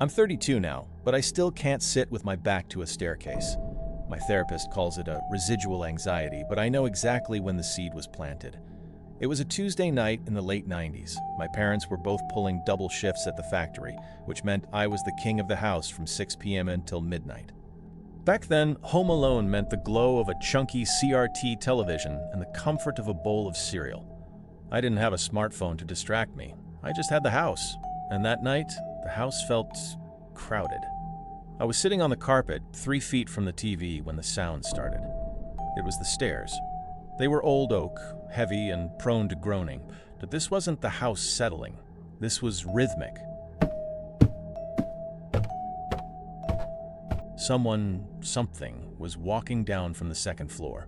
I'm 32 now, but I still can't sit with my back to a staircase. My therapist calls it a residual anxiety, but I know exactly when the seed was planted. It was a Tuesday night in the late 90s. My parents were both pulling double shifts at the factory, which meant I was the king of the house from 6 p.m. until midnight. Back then, home alone meant the glow of a chunky CRT television and the comfort of a bowl of cereal. I didn't have a smartphone to distract me. I just had the house. And that night, the house felt crowded. I was sitting on the carpet 3 feet from the TV when the sound started. It was the stairs. They were old oak, heavy and prone to groaning, but this wasn't the house settling. This was rhythmic. Something was walking down from the second floor.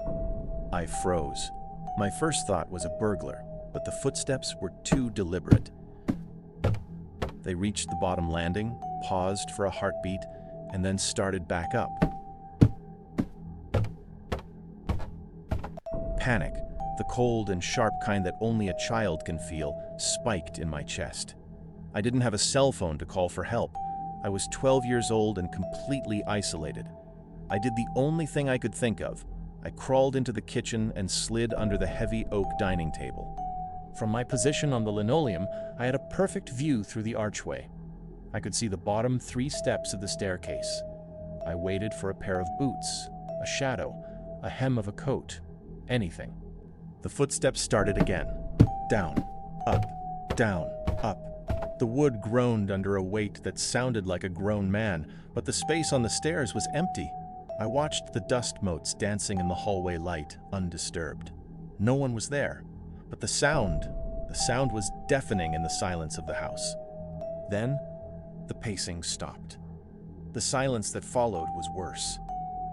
I froze. My first thought was a burglar, but the footsteps were too deliberate. They reached the bottom landing, paused for a heartbeat, and then started back up. Panic, the cold and sharp kind that only a child can feel, spiked in my chest. I didn't have a cell phone to call for help. I was 12 years old and completely isolated. I did the only thing I could think of. I crawled into the kitchen and slid under the heavy oak dining table. From my position on the linoleum, I had a perfect view through the archway. I could see the bottom 3 steps of the staircase. I waited for a pair of boots, a shadow, a hem of a coat, anything. The footsteps started again. Down, up, down, up. The wood groaned under a weight that sounded like a grown man, but the space on the stairs was empty. I watched the dust motes dancing in the hallway light, undisturbed. No one was there, but the sound was deafening in the silence of the house. Then, the pacing stopped. The silence that followed was worse.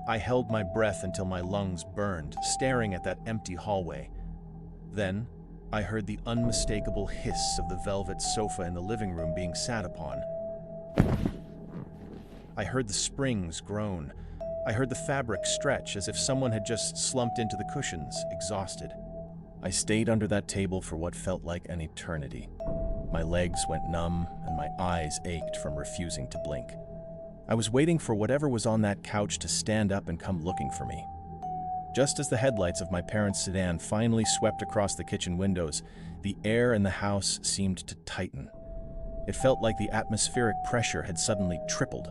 I held my breath until my lungs burned, staring at that empty hallway. Then, I heard the unmistakable hiss of the velvet sofa in the living room being sat upon. I heard the springs groan. I heard the fabric stretch as if someone had just slumped into the cushions, exhausted. I stayed under that table for what felt like an eternity. My legs went numb and my eyes ached from refusing to blink. I was waiting for whatever was on that couch to stand up and come looking for me. Just as the headlights of my parents' sedan finally swept across the kitchen windows, the air in the house seemed to tighten. It felt like the atmospheric pressure had suddenly tripled.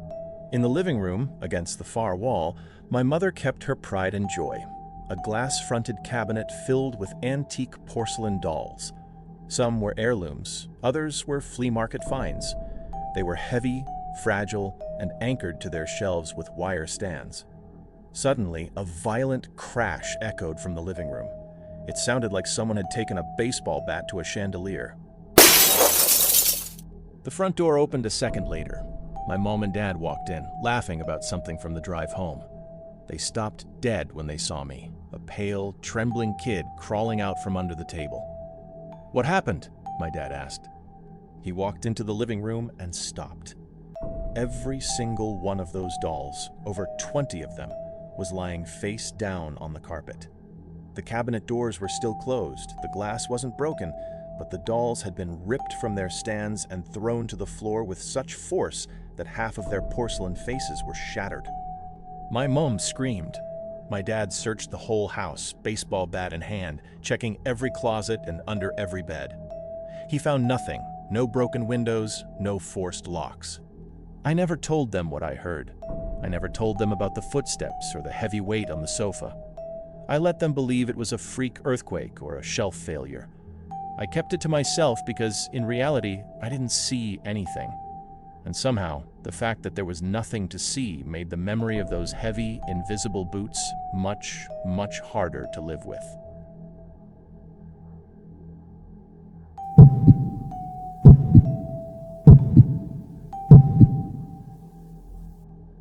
In the living room, against the far wall, my mother kept her pride and joy, a glass-fronted cabinet filled with antique porcelain dolls. Some were heirlooms, others were flea market finds. They were heavy, fragile, and anchored to their shelves with wire stands. Suddenly, a violent crash echoed from the living room. It sounded like someone had taken a baseball bat to a chandelier. The front door opened a second later. My mom and dad walked in, laughing about something from the drive home. They stopped dead when they saw me, a pale, trembling kid crawling out from under the table. "What happened?" my dad asked. He walked into the living room and stopped. Every single one of those dolls, over 20 of them, was lying face down on the carpet. The cabinet doors were still closed, the glass wasn't broken, but the dolls had been ripped from their stands and thrown to the floor with such force that half of their porcelain faces were shattered. My mom screamed. My dad searched the whole house, baseball bat in hand, checking every closet and under every bed. He found nothing, no broken windows, no forced locks. I never told them what I heard. I never told them about the footsteps or the heavy weight on the sofa. I let them believe it was a freak earthquake or a shelf failure. I kept it to myself because, in reality, I didn't see anything. And somehow, the fact that there was nothing to see made the memory of those heavy, invisible boots much, much harder to live with.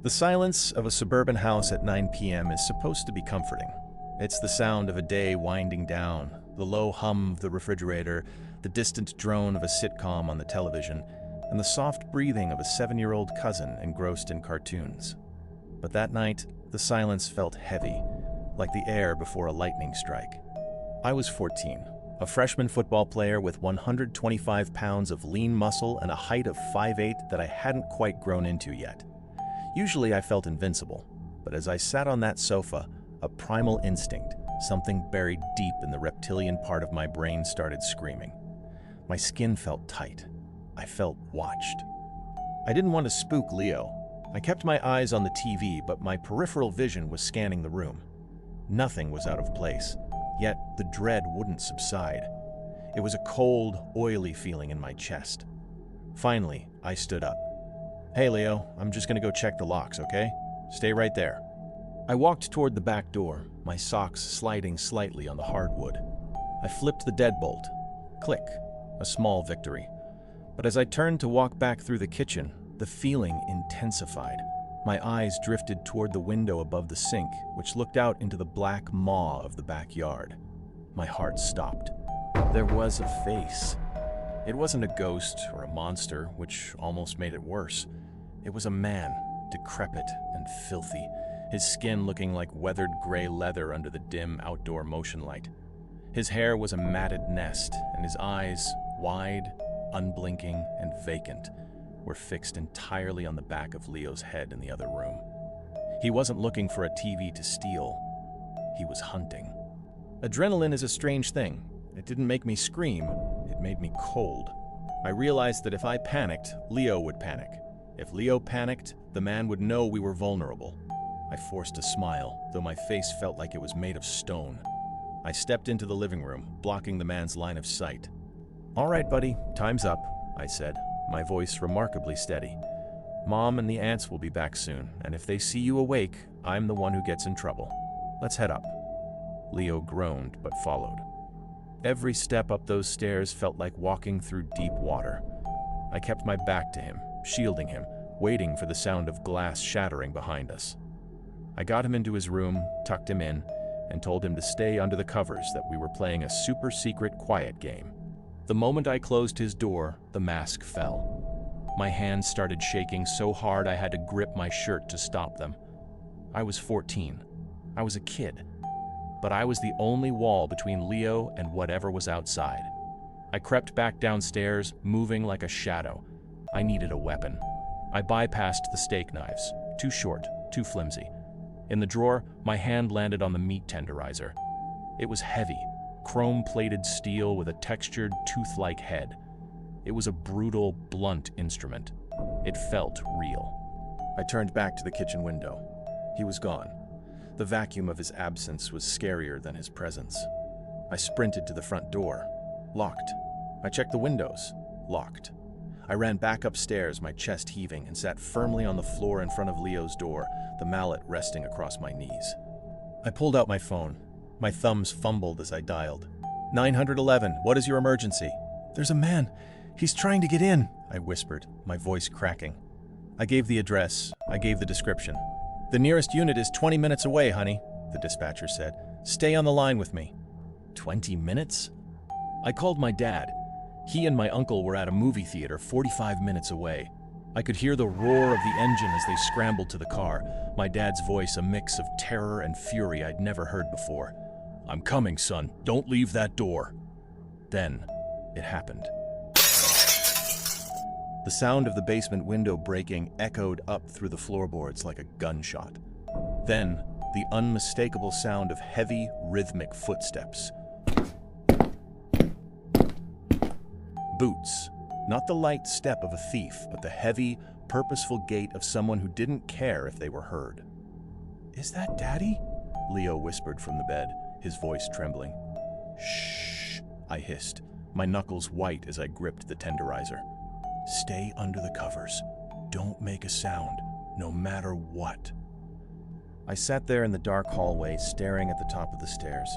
The silence of a suburban house at 9 p.m. is supposed to be comforting. It's the sound of a day winding down, the low hum of the refrigerator, the distant drone of a sitcom on the television, and the soft breathing of a 7-year-old cousin engrossed in cartoons. But that night, the silence felt heavy, like the air before a lightning strike. I was 14, A freshman football player with 125 pounds of lean muscle and a height of 5'8" that I hadn't quite grown into yet. Usually I felt invincible, but as I sat on that sofa, a primal instinct, something buried deep in the reptilian part of my brain, started screaming. My skin felt tight. I felt watched. I didn't want to spook Leo. I kept my eyes on the TV, but my peripheral vision was scanning the room. Nothing was out of place, yet the dread wouldn't subside. It was a cold, oily feeling in my chest. Finally, I stood up. "Hey, Leo, I'm just gonna go check the locks, okay? Stay right there." I walked toward the back door, my socks sliding slightly on the hardwood. I flipped the deadbolt. Click. A small victory. But as I turned to walk back through the kitchen, the feeling intensified. My eyes drifted toward the window above the sink, which looked out into the black maw of the backyard. My heart stopped. There was a face. It wasn't a ghost or a monster, which almost made it worse. It was a man, decrepit and filthy, his skin looking like weathered gray leather under the dim outdoor motion light. His hair was a matted nest, and his eyes, wide, unblinking, and vacant, were fixed entirely on the back of Leo's head in the other room. He wasn't looking for a TV to steal. He was hunting. Adrenaline is a strange thing. It didn't make me scream, it made me cold. I realized that if I panicked, Leo would panic. If Leo panicked, the man would know we were vulnerable. I forced a smile, though my face felt like it was made of stone. I stepped into the living room, blocking the man's line of sight. "All right, buddy, time's up," I said, my voice remarkably steady. "Mom and the aunts will be back soon, and if they see you awake, I'm the one who gets in trouble. Let's head up." Leo groaned, but followed. Every step up those stairs felt like walking through deep water. I kept my back to him, shielding him, waiting for the sound of glass shattering behind us. I got him into his room, tucked him in, and told him to stay under the covers, that we were playing a super secret quiet game. The moment I closed his door, the mask fell. My hands started shaking so hard I had to grip my shirt to stop them. I was 14. I was a kid. But I was the only wall between Leo and whatever was outside. I crept back downstairs, moving like a shadow. I needed a weapon. I bypassed the steak knives. Too short, too flimsy. In the drawer, my hand landed on the meat tenderizer. It was heavy, chrome-plated steel with a textured, tooth-like head. It was a brutal, blunt instrument. It felt real. I turned back to the kitchen window. He was gone. The vacuum of his absence was scarier than his presence. I sprinted to the front door. Locked. I checked the windows. Locked. I ran back upstairs, my chest heaving, and sat firmly on the floor in front of Leo's door, the mallet resting across my knees. I pulled out my phone. My thumbs fumbled as I dialed. 911, what is your emergency? "There's a man. He's trying to get in," I whispered, my voice cracking. I gave the address. I gave the description. "The nearest unit is 20 minutes away, honey," the dispatcher said. "Stay on the line with me." 20 minutes? I called my dad. He and my uncle were at a movie theater 45 minutes away. I could hear the roar of the engine as they scrambled to the car, my dad's voice a mix of terror and fury I'd never heard before. "I'm coming, son. Don't leave that door." Then, it happened. The sound of the basement window breaking echoed up through the floorboards like a gunshot. Then, the unmistakable sound of heavy, rhythmic footsteps. Boots. Not the light step of a thief, but the heavy, purposeful gait of someone who didn't care if they were heard. "Is that Daddy?" Leo whispered from the bed, his voice trembling. "Shh," I hissed, my knuckles white as I gripped the tenderizer. "Stay under the covers. Don't make a sound, no matter what." I sat there in the dark hallway, staring at the top of the stairs.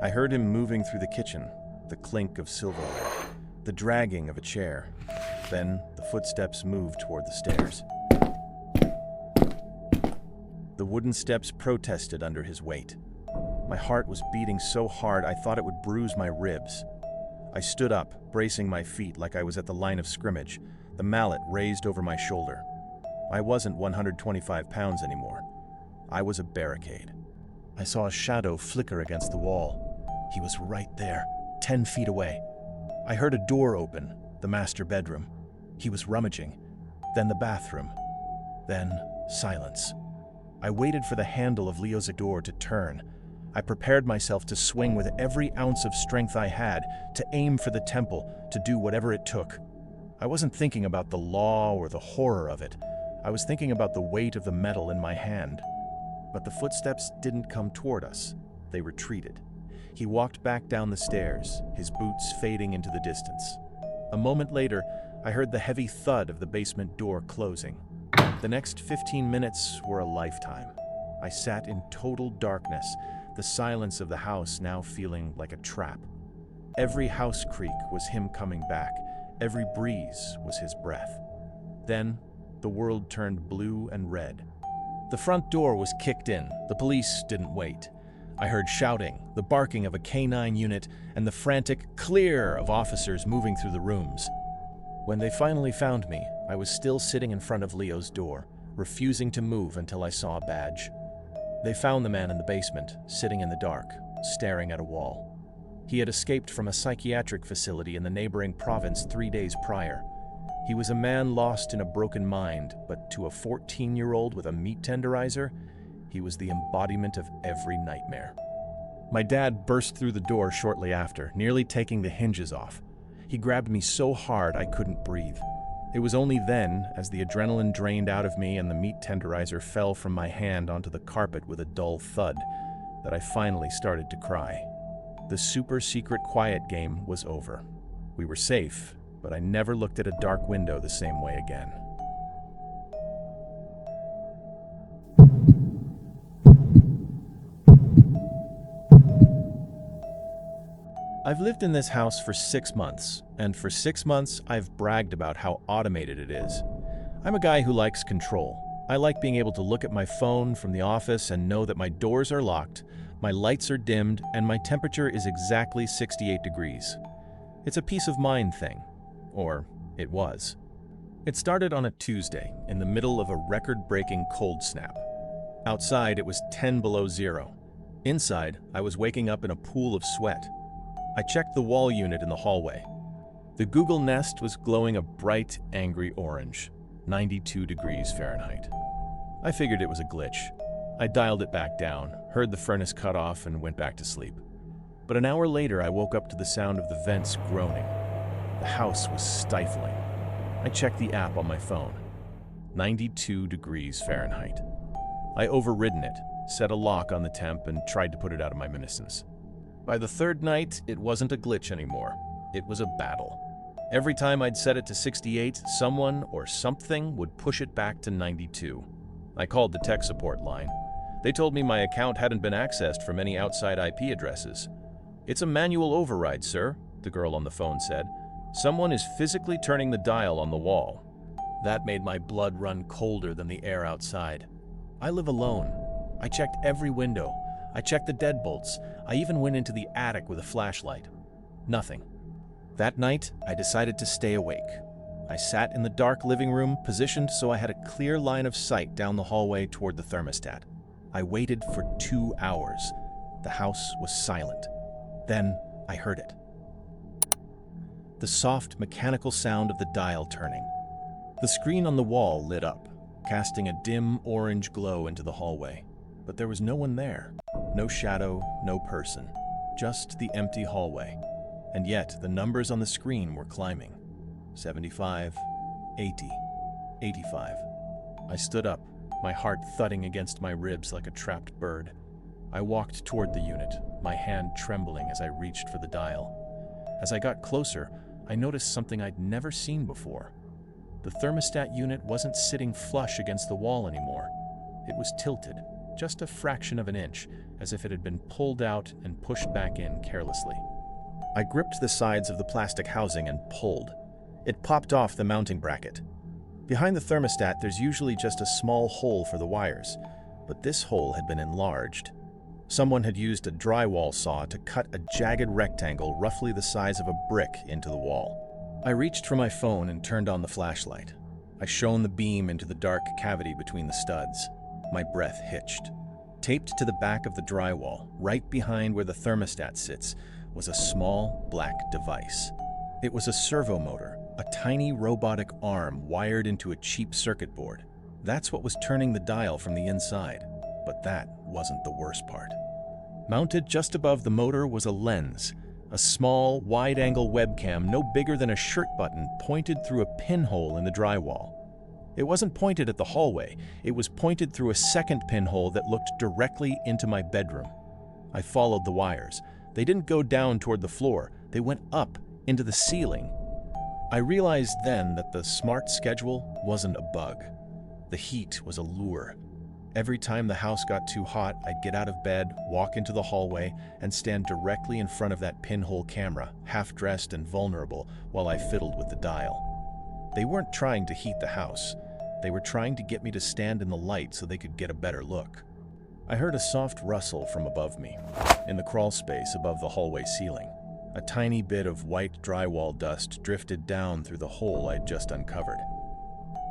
I heard him moving through the kitchen, the clink of silverware, the dragging of a chair. Then the footsteps moved toward the stairs. The wooden steps protested under his weight. My heart was beating so hard I thought it would bruise my ribs. I stood up, bracing my feet like I was at the line of scrimmage, the mallet raised over my shoulder. I wasn't 125 pounds anymore. I was a barricade. I saw a shadow flicker against the wall. He was right there, 10 feet away. I heard a door open, the master bedroom. He was rummaging. Then the bathroom. Then silence. I waited for the handle of Leo's door to turn. I prepared myself to swing with every ounce of strength I had, to aim for the temple, to do whatever it took. I wasn't thinking about the law or the horror of it. I was thinking about the weight of the metal in my hand. But the footsteps didn't come toward us. They retreated. He walked back down the stairs, his boots fading into the distance. A moment later, I heard the heavy thud of the basement door closing. The next 15 minutes were a lifetime. I sat in total darkness, the silence of the house now feeling like a trap. Every house creak was him coming back. Every breeze was his breath. Then, the world turned blue and red. The front door was kicked in. The police didn't wait. I heard shouting, the barking of a K-9 unit, and the frantic "clear" of officers moving through the rooms. When they finally found me, I was still sitting in front of Leo's door, refusing to move until I saw a badge. They found the man in the basement, sitting in the dark, staring at a wall. He had escaped from a psychiatric facility in the neighboring province 3 days prior. He was a man lost in a broken mind, but to a 14-year-old with a meat tenderizer, he was the embodiment of every nightmare. My dad burst through the door shortly after, nearly taking the hinges off. He grabbed me so hard I couldn't breathe. It was only then, as the adrenaline drained out of me and the meat tenderizer fell from my hand onto the carpet with a dull thud, that I finally started to cry. The super-secret quiet game was over. We were safe, but I never looked at a dark window the same way again. I've lived in this house for 6 months, and for 6 months I've bragged about how automated it is. I'm a guy who likes control. I like being able to look at my phone from the office and know that my doors are locked, my lights are dimmed, and my temperature is exactly 68 degrees. It's a peace of mind thing. Or it was. It started on a Tuesday, in the middle of a record-breaking cold snap. Outside, it was 10 below zero. Inside, I was waking up in a pool of sweat. I checked the wall unit in the hallway. The Google Nest was glowing a bright, angry orange, 92 degrees Fahrenheit. I figured it was a glitch. I dialed it back down, heard the furnace cut off, and went back to sleep. But an hour later, I woke up to the sound of the vents groaning. The house was stifling. I checked the app on my phone. 92 degrees Fahrenheit. I overridden it, set a lock on the temp, and tried to put it out of my innocence. By the third night, it wasn't a glitch anymore. It was a battle. Every time I'd set it to 68, someone or something would push it back to 92. I called the tech support line. They told me my account hadn't been accessed from any outside IP addresses. "It's a manual override, sir," the girl on the phone said. "Someone is physically turning the dial on the wall." That made my blood run colder than the air outside. I live alone. I checked every window. I checked the deadbolts. I even went into the attic with a flashlight. Nothing. That night, I decided to stay awake. I sat in the dark living room, positioned so I had a clear line of sight down the hallway toward the thermostat. I waited for 2 hours. The house was silent. Then I heard it. The soft, mechanical sound of the dial turning. The screen on the wall lit up, casting a dim orange glow into the hallway. But there was no one there. No shadow, no person. Just the empty hallway. And yet, the numbers on the screen were climbing. 75, 80, 85. I stood up, my heart thudding against my ribs like a trapped bird. I walked toward the unit, my hand trembling as I reached for the dial. As I got closer, I noticed something I'd never seen before. The thermostat unit wasn't sitting flush against the wall anymore. It was tilted, just a fraction of an inch, as if it had been pulled out and pushed back in carelessly. I gripped the sides of the plastic housing and pulled. It popped off the mounting bracket. Behind the thermostat, there's usually just a small hole for the wires, but this hole had been enlarged. Someone had used a drywall saw to cut a jagged rectangle roughly the size of a brick into the wall. I reached for my phone and turned on the flashlight. I shone the beam into the dark cavity between the studs. My breath hitched. Taped to the back of the drywall, right behind where the thermostat sits, was a small, black device. It was a servo motor, a tiny robotic arm wired into a cheap circuit board. That's what was turning the dial from the inside. But that wasn't the worst part. Mounted just above the motor was a lens, a small, wide-angle webcam no bigger than a shirt button pointed through a pinhole in the drywall. It wasn't pointed at the hallway, it was pointed through a second pinhole that looked directly into my bedroom. I followed the wires. They didn't go down toward the floor, they went up into the ceiling. I realized then that the smart schedule wasn't a bug. The heat was a lure. Every time the house got too hot, I'd get out of bed, walk into the hallway, and stand directly in front of that pinhole camera, half-dressed and vulnerable, while I fiddled with the dial. They weren't trying to heat the house. They were trying to get me to stand in the light so they could get a better look. I heard a soft rustle from above me, in the crawl space above the hallway ceiling. A tiny bit of white drywall dust drifted down through the hole I'd just uncovered.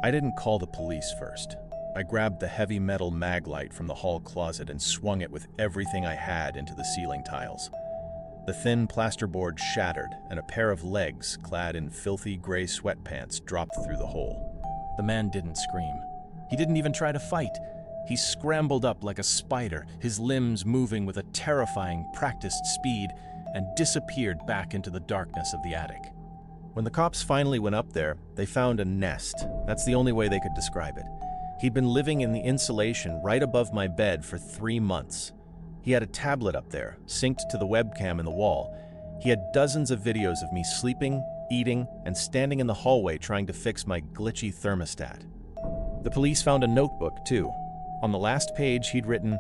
I didn't call the police first. I grabbed the heavy metal mag light from the hall closet and swung it with everything I had into the ceiling tiles. The thin plasterboard shattered, and a pair of legs, clad in filthy gray sweatpants, dropped through the hole. The man didn't scream. He didn't even try to fight. He scrambled up like a spider, his limbs moving with a terrifying, practiced speed, and disappeared back into the darkness of the attic. When the cops finally went up there, they found a nest. That's the only way they could describe it. He'd been living in the insulation right above my bed for 3 months. He had a tablet up there, synced to the webcam in the wall. He had dozens of videos of me sleeping, eating, and standing in the hallway trying to fix my glitchy thermostat. The police found a notebook, too. On the last page, he'd written,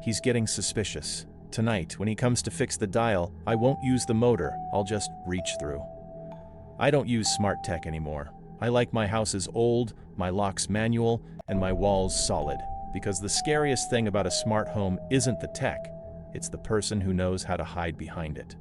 "He's getting suspicious. Tonight, when he comes to fix the dial, I won't use the motor, I'll just reach through." I don't use smart tech anymore. I like my houses old, my locks manual, and my walls solid, because the scariest thing about a smart home isn't the tech, it's the person who knows how to hide behind it.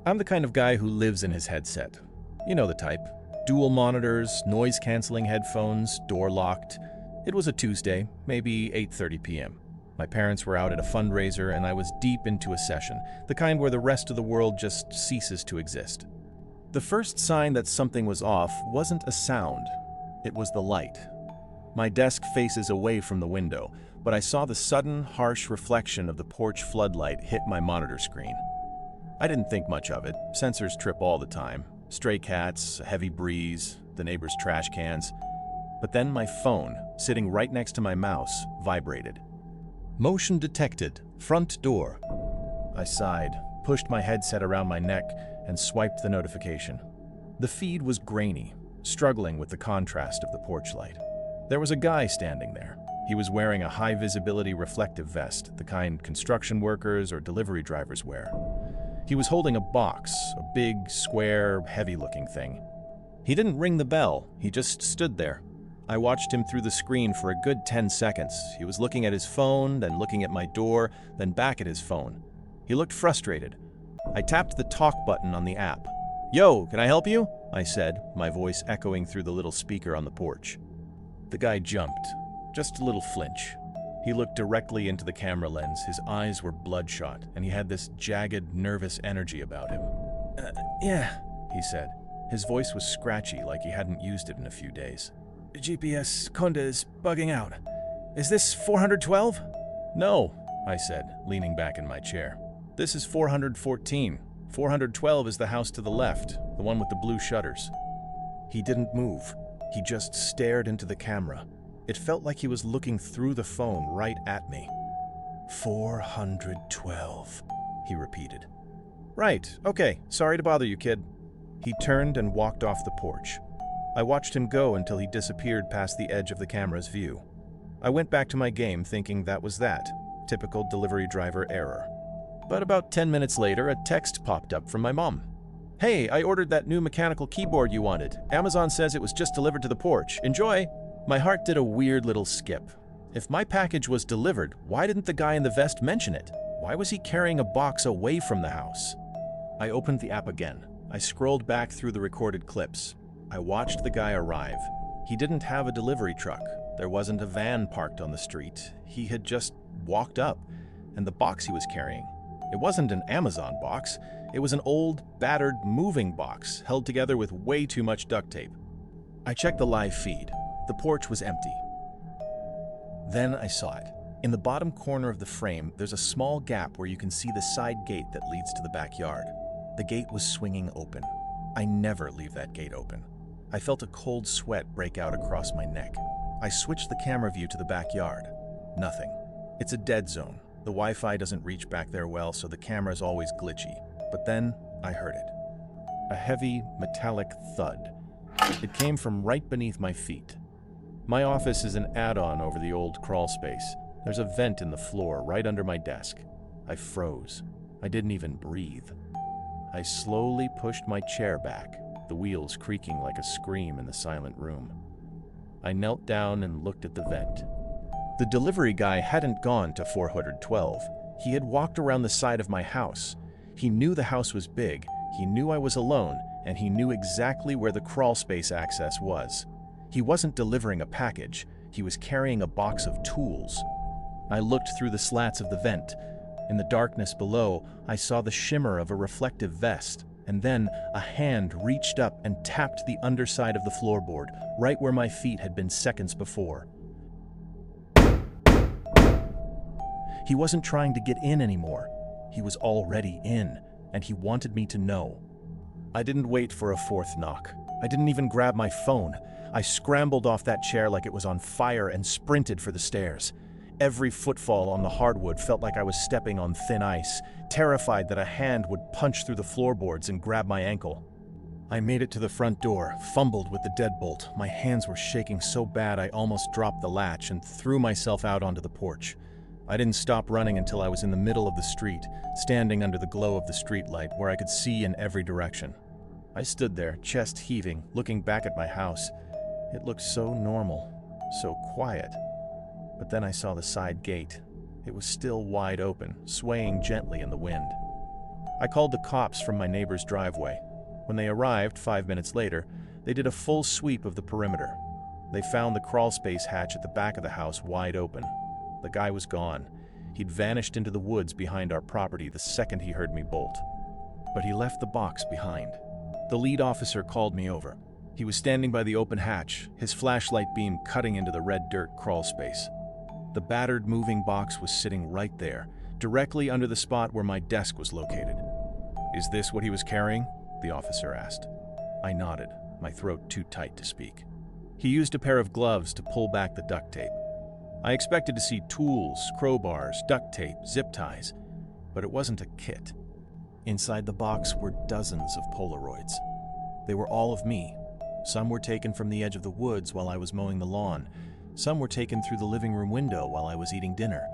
I'm the kind of guy who lives in his headset. You know the type. Dual monitors, noise-canceling headphones, door locked. It was a Tuesday, maybe 8:30 p.m. My parents were out at a fundraiser and I was deep into a session, the kind where the rest of the world just ceases to exist. The first sign that something was off wasn't a sound, it was the light. My desk faces away from the window, but I saw the sudden, harsh reflection of the porch floodlight hit my monitor screen. I didn't think much of it. Sensors trip all the time. Stray cats, a heavy breeze, the neighbor's trash cans. But then my phone, sitting right next to my mouse, vibrated. Motion detected. Front door. I sighed, pushed my headset around my neck, and swiped the notification. The feed was grainy, struggling with the contrast of the porch light. There was a guy standing there. He was wearing a high-visibility reflective vest, the kind construction workers or delivery drivers wear. He was holding a box, a big, square, heavy-looking thing. He didn't ring the bell, he just stood there. I watched him through the screen for a good 10 seconds. He was looking at his phone, then looking at my door, then back at his phone. He looked frustrated. I tapped the talk button on the app. "Yo, can I help you?" I said, my voice echoing through the little speaker on the porch. The guy jumped, just a little flinch. He looked directly into the camera lens, his eyes were bloodshot, and he had this jagged, nervous energy about him. Yeah, he said. His voice was scratchy, like he hadn't used it in a few days. "GPS Conda is bugging out. Is this 412? "No," I said, leaning back in my chair. "This is 414. 412 is the house to the left, the one with the blue shutters." He didn't move. He just stared into the camera. It felt like he was looking through the phone right at me. 412, he repeated. "Right, okay, sorry to bother you, kid." He turned and walked off the porch. I watched him go until he disappeared past the edge of the camera's view. I went back to my game thinking that was that, typical delivery driver error. But about 10 minutes later, a text popped up from my mom. "Hey, I ordered that new mechanical keyboard you wanted. Amazon says it was just delivered to the porch. Enjoy!" My heart did a weird little skip. If my package was delivered, why didn't the guy in the vest mention it? Why was he carrying a box away from the house? I opened the app again. I scrolled back through the recorded clips. I watched the guy arrive. He didn't have a delivery truck. There wasn't a van parked on the street. He had just walked up, and the box he was carrying, it wasn't an Amazon box. It was an old, battered, moving box held together with way too much duct tape. I checked the live feed. The porch was empty. Then I saw it. In the bottom corner of the frame, there's a small gap where you can see the side gate that leads to the backyard. The gate was swinging open. I never leave that gate open. I felt a cold sweat break out across my neck. I switched the camera view to the backyard. Nothing. It's a dead zone. The Wi-Fi doesn't reach back there well, so the camera's always glitchy. But then I heard it. A heavy, metallic thud. It came from right beneath my feet. My office is an add-on over the old crawl space. There's a vent in the floor right under my desk. I froze. I didn't even breathe. I slowly pushed my chair back, the wheels creaking like a scream in the silent room. I knelt down and looked at the vent. The delivery guy hadn't gone to 412. He had walked around the side of my house. He knew the house was big, he knew I was alone, and he knew exactly where the crawl space access was. He wasn't delivering a package, he was carrying a box of tools. I looked through the slats of the vent. In the darkness below, I saw the shimmer of a reflective vest, and then a hand reached up and tapped the underside of the floorboard, right where my feet had been seconds before. He wasn't trying to get in anymore. He was already in, and he wanted me to know. I didn't wait for a fourth knock. I didn't even grab my phone. I scrambled off that chair like it was on fire and sprinted for the stairs. Every footfall on the hardwood felt like I was stepping on thin ice, terrified that a hand would punch through the floorboards and grab my ankle. I made it to the front door, fumbled with the deadbolt. My hands were shaking so bad I almost dropped the latch and threw myself out onto the porch. I didn't stop running until I was in the middle of the street, standing under the glow of the streetlight where I could see in every direction. I stood there, chest heaving, looking back at my house. It looked so normal, so quiet. But then I saw the side gate. It was still wide open, swaying gently in the wind. I called the cops from my neighbor's driveway. When they arrived 5 minutes later, they did a full sweep of the perimeter. They found the crawlspace hatch at the back of the house wide open. The guy was gone. He'd vanished into the woods behind our property the second he heard me bolt. But he left the box behind. The lead officer called me over. He was standing by the open hatch, his flashlight beam cutting into the red dirt crawlspace. The battered moving box was sitting right there, directly under the spot where my desk was located. "Is this what he was carrying?" the officer asked. I nodded, my throat too tight to speak. He used a pair of gloves to pull back the duct tape. I expected to see tools, crowbars, duct tape, zip ties, but it wasn't a kit. Inside the box were dozens of Polaroids. They were all of me. Some were taken from the edge of the woods while I was mowing the lawn. Some were taken through the living room window while I was eating dinner.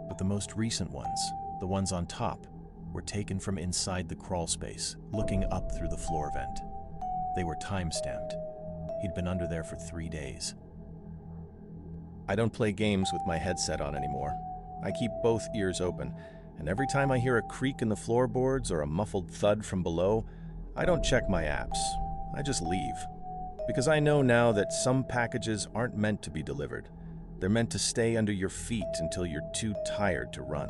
But the most recent ones, the ones on top, were taken from inside the crawl space, looking up through the floor vent. They were time-stamped. He'd been under there for 3 days. I don't play games with my headset on anymore. I keep both ears open, and every time I hear a creak in the floorboards or a muffled thud from below, I don't check my apps. I just leave. Because I know now that some packages aren't meant to be delivered. They're meant to stay under your feet until you're too tired to run.